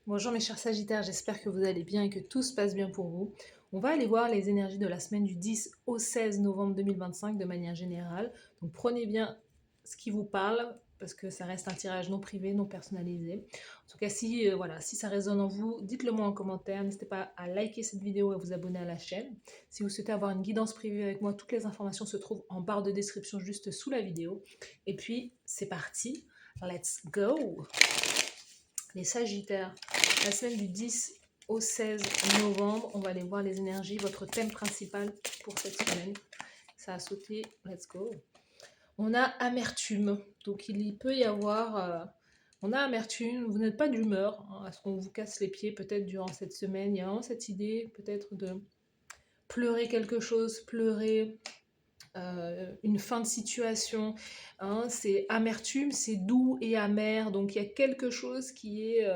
Bonjour mes chers Sagittaires, j'espère que vous allez bien et que tout se passe bien pour vous. On va aller voir les énergies de la semaine du 10 au 16 novembre 2025 de manière générale. Donc prenez bien ce qui vous parle parce que ça reste un tirage non privé, non personnalisé. En tout cas, si, voilà, si ça résonne en vous, dites-le moi en commentaire. N'hésitez pas à liker cette vidéo et à vous abonner à la chaîne. Si vous souhaitez avoir une guidance privée avec moi, toutes les informations se trouvent en barre de description juste sous la vidéo. Et puis, c'est parti, let's go! Les Sagittaires, la semaine du 10 au 16 novembre, on va aller voir les énergies, votre thème principal pour cette semaine. Ça a sauté, let's go. On a amertume, donc il peut y avoir, on a amertume, vous n'êtes pas d'humeur, hein, à ce qu'on vous casse les pieds peut-être durant cette semaine. Il y a vraiment cette idée peut-être de pleurer quelque chose, pleurer une fin de situation, hein, c'est amertume, c'est doux et amer, donc il y a quelque chose qui est...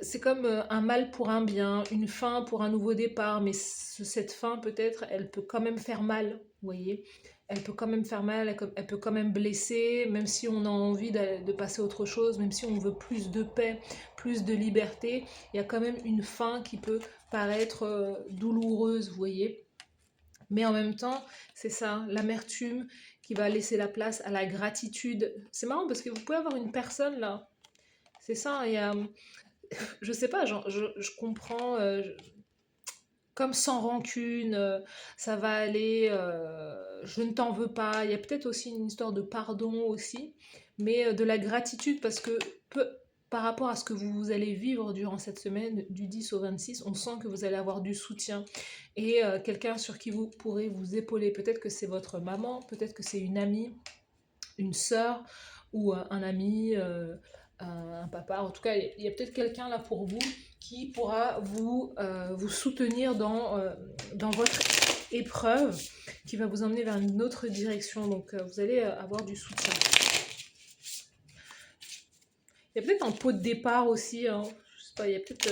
c'est comme un mal pour un bien, une fin pour un nouveau départ, mais cette fin peut-être, elle peut quand même faire mal, vous voyez. Elle peut quand même faire mal, elle peut quand même blesser, même si on a envie de passer à autre chose, même si on veut plus de paix, plus de liberté, il y a quand même une fin qui peut paraître douloureuse, vous voyez. Mais en même temps, c'est ça, l'amertume qui va laisser la place à la gratitude. C'est marrant parce que vous pouvez avoir une personne là, c'est ça, et je sais pas, genre, je comprends, comme sans rancune, ça va aller, je ne t'en veux pas. Il y a peut-être aussi une histoire de pardon aussi, mais de la gratitude parce que par rapport à ce que vous allez vivre durant cette semaine du 10 au 26, on sent que vous allez avoir du soutien et quelqu'un sur qui vous pourrez vous épauler. Peut-être que c'est votre maman, peut-être que c'est une amie, une sœur ou un ami, un papa. En tout cas, il y a peut-être quelqu'un là pour vous qui pourra vous soutenir dans votre épreuve, qui va vous emmener vers une autre direction. Donc, vous allez avoir du soutien. Il y a peut-être un pot de départ aussi. Hein. Je sais pas, il y a peut-être...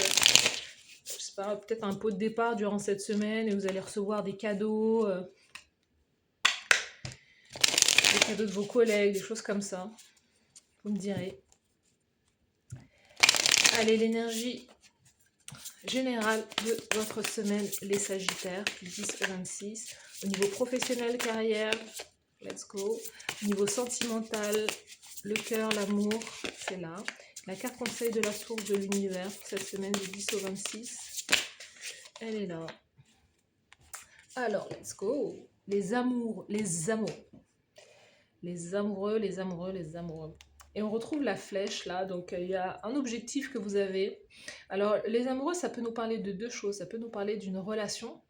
je sais pas, peut-être un pot de départ durant cette semaine et vous allez recevoir des cadeaux de vos collègues, des choses comme ça. Vous me direz. Allez, l'énergie générale de votre semaine, les Sagittaires, du 10 au 26. Au niveau professionnel, carrière, let's go. Au niveau sentimental, le cœur, l'amour, c'est là. La carte conseil de la source de l'univers pour cette semaine du 10 au 26. Elle est là. Alors, let's go. Les amours, les amours. Les amoureux, les amoureux, les amoureux. Et on retrouve la flèche là, donc il y a un objectif que vous avez. Alors les amoureux, ça peut nous parler de deux choses. Ça peut nous parler d'une relation,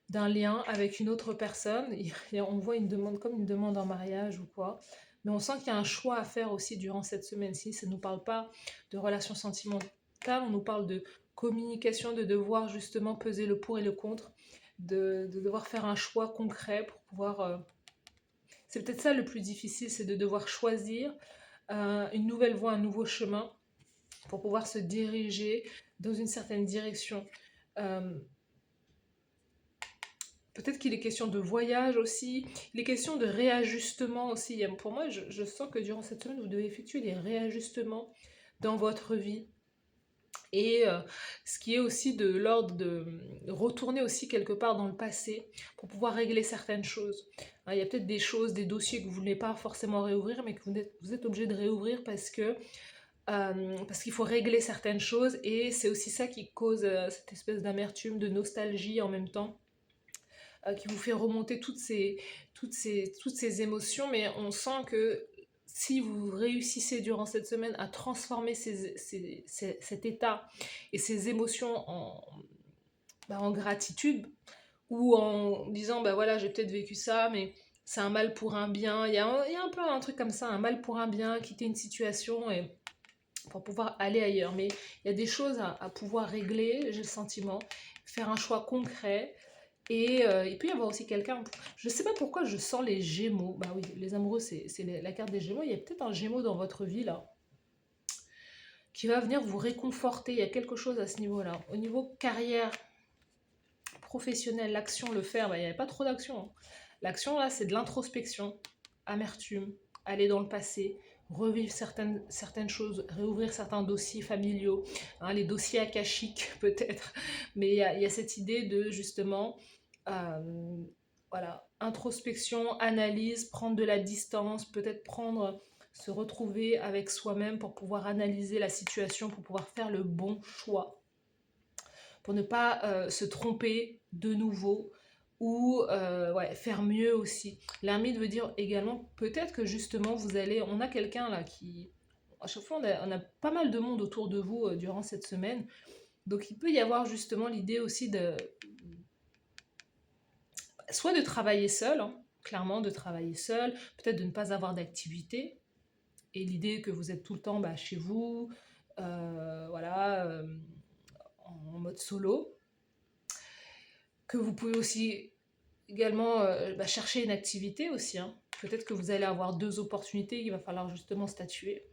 d'un lien avec une autre personne. On voit une demande comme une demande en mariage ou quoi. Mais on sent qu'il y a un choix à faire aussi durant cette semaine-ci. Ça ne nous parle pas de relation sentimentale, on nous parle de communication, de devoir justement peser le pour et le contre, de devoir faire un choix concret pour pouvoir... C'est peut-être ça le plus difficile, c'est de devoir choisir une nouvelle voie, un nouveau chemin pour pouvoir se diriger dans une certaine direction. Euh, Peut-être qu'il est question de voyage aussi, il est question de réajustement aussi. Pour moi, je sens que durant cette semaine, vous devez effectuer des réajustements dans votre vie. Et ce qui est aussi de l'ordre de retourner aussi quelque part dans le passé pour pouvoir régler certaines choses. Hein, il y a peut-être des choses, des dossiers que vous ne voulez pas forcément réouvrir, mais que vous êtes obligé de réouvrir parce qu'il faut régler certaines choses et c'est aussi ça qui cause cette espèce d'amertume, de nostalgie en même temps, qui vous fait remonter toutes ces émotions, mais on sent que si vous réussissez durant cette semaine à transformer cet état et ces émotions en gratitude, ou en disant, bah voilà, j'ai peut-être vécu ça, mais c'est un mal pour un bien, il y a un peu un truc comme ça, un mal pour un bien, quitter une situation et pour pouvoir aller ailleurs. Mais il y a des choses à pouvoir régler, j'ai le sentiment, faire un choix concret. Et il peut y avoir aussi quelqu'un, je ne sais pas pourquoi je sens les gémeaux. Bah oui, les amoureux, c'est la carte des gémeaux. Il y a peut-être un gémeau dans votre vie là, qui va venir vous réconforter. Il y a quelque chose à ce niveau-là. Au niveau carrière, professionnelle, l'action, le faire, bah, il n'y avait pas trop d'action. Hein. L'action là, c'est de l'introspection, amertume, aller dans le passé, revivre certaines choses, réouvrir certains dossiers familiaux, hein, les dossiers akashiques peut-être, mais il y a cette idée de justement, euh, voilà, introspection, analyse, prendre de la distance, peut-être se retrouver avec soi-même pour pouvoir analyser la situation, pour pouvoir faire le bon choix, pour ne pas se tromper de nouveau ou ouais, faire mieux aussi. L'ermite veut dire également peut-être que justement on a quelqu'un là qui, à chaque fois on a pas mal de monde autour de vous durant cette semaine, donc il peut y avoir justement l'idée aussi de soit de travailler seul, hein, clairement de travailler seul, peut-être de ne pas avoir d'activité, et l'idée que vous êtes tout le temps chez vous, voilà, en mode solo, que vous pouvez aussi également chercher une activité aussi, hein. Peut-être que vous allez avoir deux opportunités, il va falloir justement statuer.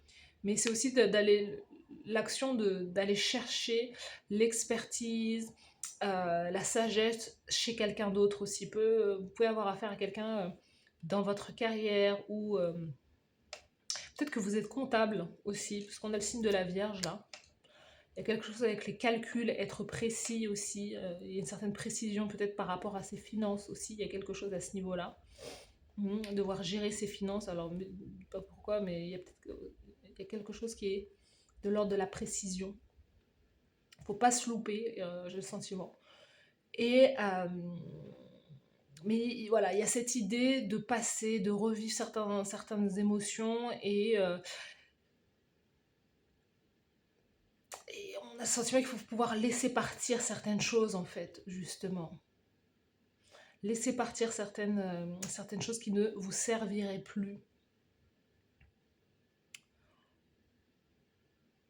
Mais c'est aussi d'aller l'action d'aller chercher l'expertise, la sagesse chez quelqu'un d'autre aussi. Vous pouvez avoir affaire à quelqu'un dans votre carrière ou peut-être que vous êtes comptable aussi, puisqu'on a le signe de la Vierge là. Il y a quelque chose avec les calculs, être précis aussi. Il y a une certaine précision peut-être par rapport à ses finances aussi. Il y a quelque chose à ce niveau-là. Devoir gérer ses finances. Alors, pas pourquoi, mais il y a quelque chose qui est de l'ordre de la précision. Il ne faut pas se louper, j'ai le sentiment. Et, mais voilà, il y a cette idée de passer, de revivre certaines émotions et on a le sentiment qu'il faut pouvoir laisser partir certaines choses, en fait, justement. Laisser partir certaines choses qui ne vous serviraient plus.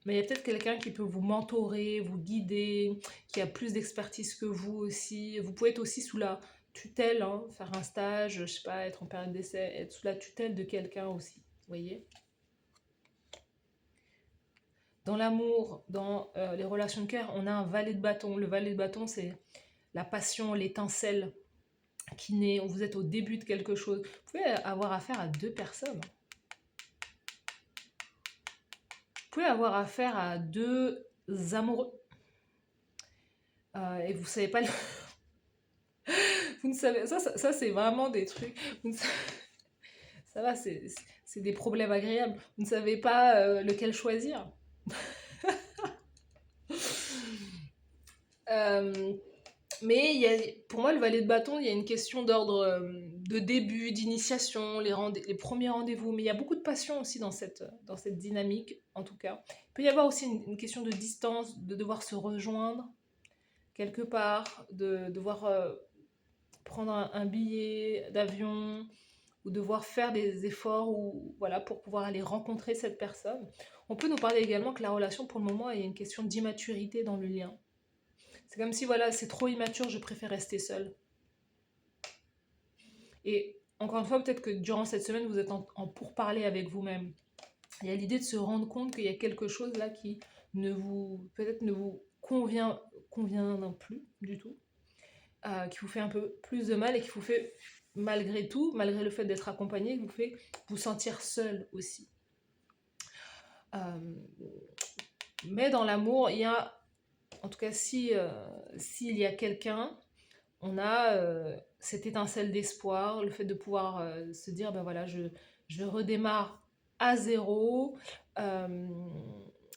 Mais il y a peut-être quelqu'un qui peut vous mentorer, vous guider, qui a plus d'expertise que vous aussi. Vous pouvez être aussi sous la tutelle, hein, faire un stage, je sais pas, être en période d'essai, être sous la tutelle de quelqu'un aussi. Vous voyez ? Dans l'amour, dans les relations de cœur, on a un valet de bâton. Le valet de bâton, c'est la passion, l'étincelle qui naît. Vous êtes au début de quelque chose. Vous pouvez avoir affaire à deux personnes. Vous pouvez avoir affaire à deux amoureux. Et vous savez pas... Vous ne savez... Ça c'est vraiment des trucs... Ça va, c'est des problèmes agréables. Vous ne savez pas lequel choisir. Mais pour moi, le valet de bâton, il y a une question d'ordre de début, d'initiation, les premiers rendez-vous. Mais il y a beaucoup de passion aussi dans cette dynamique, en tout cas. Il peut y avoir aussi une question de distance, de devoir se rejoindre quelque part, de devoir prendre un billet d'avion ou devoir faire des efforts voilà, pour pouvoir aller rencontrer cette personne. On peut nous parler également que la relation, pour le moment, il y a une question d'immaturité dans le lien. C'est comme si, voilà, c'est trop immature, je préfère rester seule. Et encore une fois, peut-être que durant cette semaine, vous êtes en pourparlers avec vous-même. Il y a l'idée de se rendre compte qu'il y a quelque chose là qui peut-être ne vous convient plus du tout, qui vous fait un peu plus de mal et qui vous fait, malgré tout, malgré le fait d'être accompagné, vous fait vous sentir seul aussi. Mais dans l'amour, il y a, en tout cas, s'il y a quelqu'un, on a cette étincelle d'espoir, le fait de pouvoir se dire, ben voilà, je redémarre à zéro,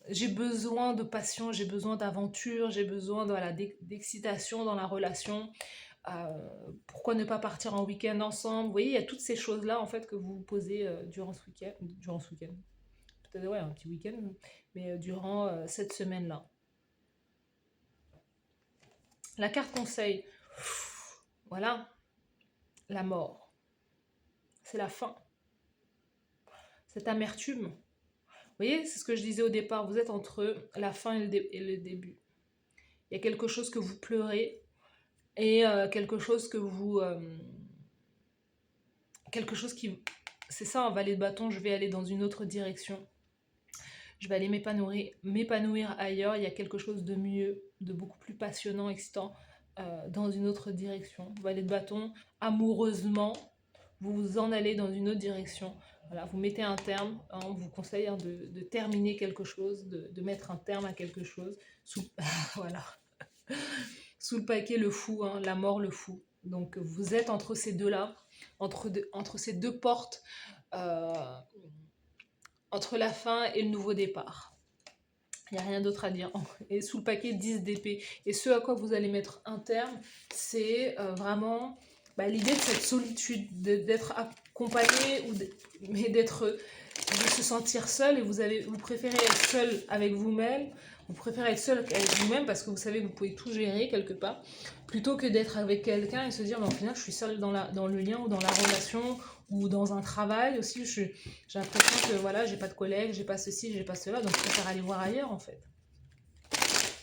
j'ai besoin de passion, j'ai besoin d'aventure, j'ai besoin d'excitation dans la relation. Pourquoi ne pas partir en week-end ensemble? Vous voyez, il y a toutes ces choses-là en fait que vous vous posez durant ce week-end. Peut-être ouais, un petit week-end, mais durant cette semaine-là. La carte conseil, voilà, la mort. C'est la fin. Cette amertume. Vous voyez, c'est ce que je disais au départ, vous êtes entre la fin et le début. Il y a quelque chose que vous pleurez et quelque chose que vous... quelque chose qui... C'est ça, un valet de bâton, je vais aller dans une autre direction. Je vais aller m'épanouir ailleurs. Il y a quelque chose de mieux, de beaucoup plus passionnant, excitant, dans une autre direction. Valet de bâton, amoureusement, vous vous en allez dans une autre direction. Voilà, vous mettez un terme, hein, on vous conseille hein, de terminer quelque chose, de mettre un terme à quelque chose. Voilà. Sous le paquet, le fou, hein, la mort, le fou. Donc vous êtes entre ces deux-là, entre ces deux portes, euh, entre la fin et le nouveau départ. Il n'y a rien d'autre à dire. Et sous le paquet 10 d'épée. Et ce à quoi vous allez mettre un terme, c'est vraiment l'idée de cette solitude, d'être accompagné, mais de se sentir seul. Et vous préférez être seul avec vous-même, vous préférez être seul avec vous-même parce que vous savez que vous pouvez tout gérer quelque part, plutôt que d'être avec quelqu'un et se dire, mais au final, je suis seul dans le lien ou dans la relation ou dans un travail aussi. J'ai l'impression que voilà, j'ai pas de collègues, j'ai pas ceci, j'ai pas cela, donc je préfère aller voir ailleurs en fait.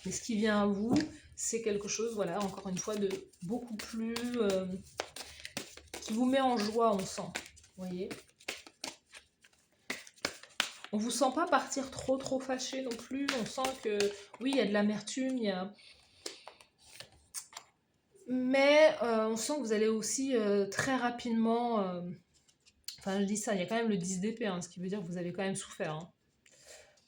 Mais ce qui vient à vous, c'est quelque chose, voilà, encore une fois, de beaucoup plus qui vous met en joie, on sent. Vous voyez, on vous sent pas partir trop fâché non plus. On sent que oui, il y a de l'amertume, mais on sent que vous allez aussi très rapidement. Enfin, je dis ça, il y a quand même le 10 d'épée, hein, ce qui veut dire que vous avez quand même souffert. Hein.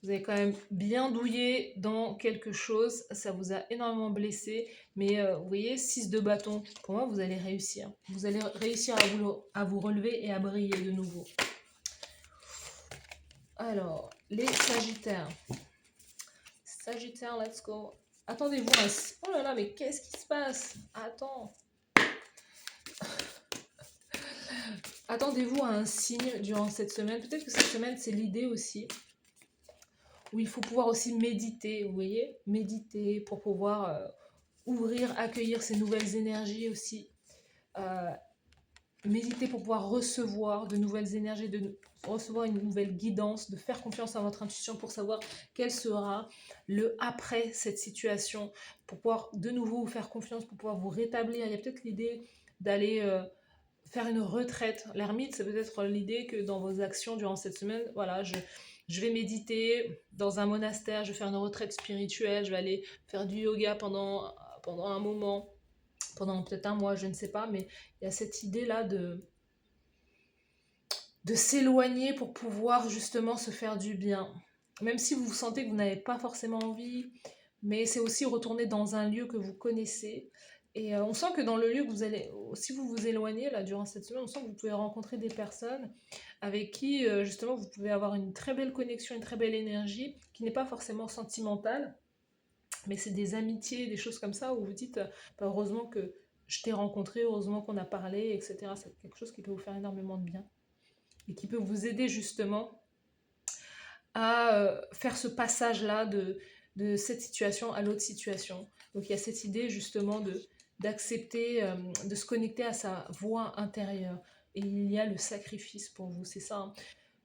Vous avez quand même bien douillé dans quelque chose, ça vous a énormément blessé, mais vous voyez, 6 de bâton, pour moi, vous allez réussir. Vous allez réussir à vous relever et à briller de nouveau. Alors, les Sagittaires. Sagittaire, let's go. Attendez-vous à... Oh là là, mais qu'est-ce qui se passe? Attends. Attendez-vous à un signe durant cette semaine. Peut-être que cette semaine, c'est l'idée aussi. Où il faut pouvoir aussi méditer, vous voyez? Méditer pour pouvoir ouvrir, accueillir ces nouvelles énergies aussi. Méditer pour pouvoir recevoir de nouvelles énergies, de recevoir une nouvelle guidance, de faire confiance à votre intuition pour savoir quel sera le après cette situation, pour pouvoir de nouveau vous faire confiance, pour pouvoir vous rétablir. Il y a peut-être l'idée d'aller faire une retraite. L'ermite, c'est peut-être l'idée que dans vos actions durant cette semaine, voilà, je vais méditer dans un monastère, je vais faire une retraite spirituelle, je vais aller faire du yoga pendant un moment, pendant peut-être un mois, je ne sais pas, mais il y a cette idée-là de s'éloigner pour pouvoir justement se faire du bien. Même si vous sentez que vous n'avez pas forcément envie, mais c'est aussi retourner dans un lieu que vous connaissez. Et on sent que dans le lieu que vous allez, si vous vous éloignez là durant cette semaine, on sent que vous pouvez rencontrer des personnes avec qui justement vous pouvez avoir une très belle connexion, une très belle énergie qui n'est pas forcément sentimentale, mais c'est des amitiés, des choses comme ça où vous dites heureusement que je t'ai rencontré, heureusement qu'on a parlé, etc. C'est quelque chose qui peut vous faire énormément de bien et qui peut vous aider justement à faire ce passage-là de cette situation à l'autre situation. Donc il y a cette idée justement d'accepter, de se connecter à sa voix intérieure. Et il y a le sacrifice pour vous, c'est ça. Hein.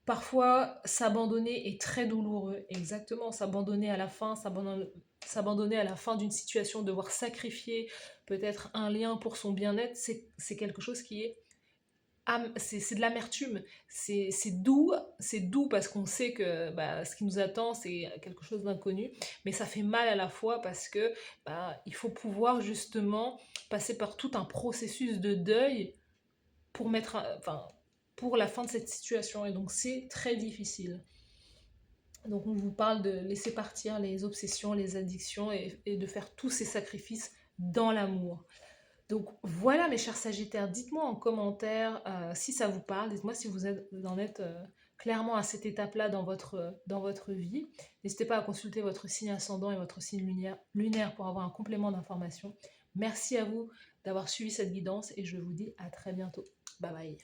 Parfois, s'abandonner est très douloureux. Exactement, s'abandonner à la fin, s'abandonner à la fin d'une situation, devoir sacrifier peut-être un lien pour son bien-être, c'est quelque chose qui est c'est de l'amertume, c'est doux parce qu'on sait que ce qui nous attend c'est quelque chose d'inconnu, mais ça fait mal à la fois parce que il faut pouvoir justement passer par tout un processus de deuil pour pour la fin de cette situation et donc c'est très difficile. Donc on vous parle de laisser partir les obsessions, les addictions et de faire tous ces sacrifices dans l'amour. Donc voilà mes chers Sagittaires, dites-moi en commentaire si ça vous parle, dites-moi si vous en êtes clairement à cette étape-là dans votre vie. N'hésitez pas à consulter votre signe ascendant et votre signe lunaire pour avoir un complément d'information. Merci à vous d'avoir suivi cette guidance et je vous dis à très bientôt. Bye bye.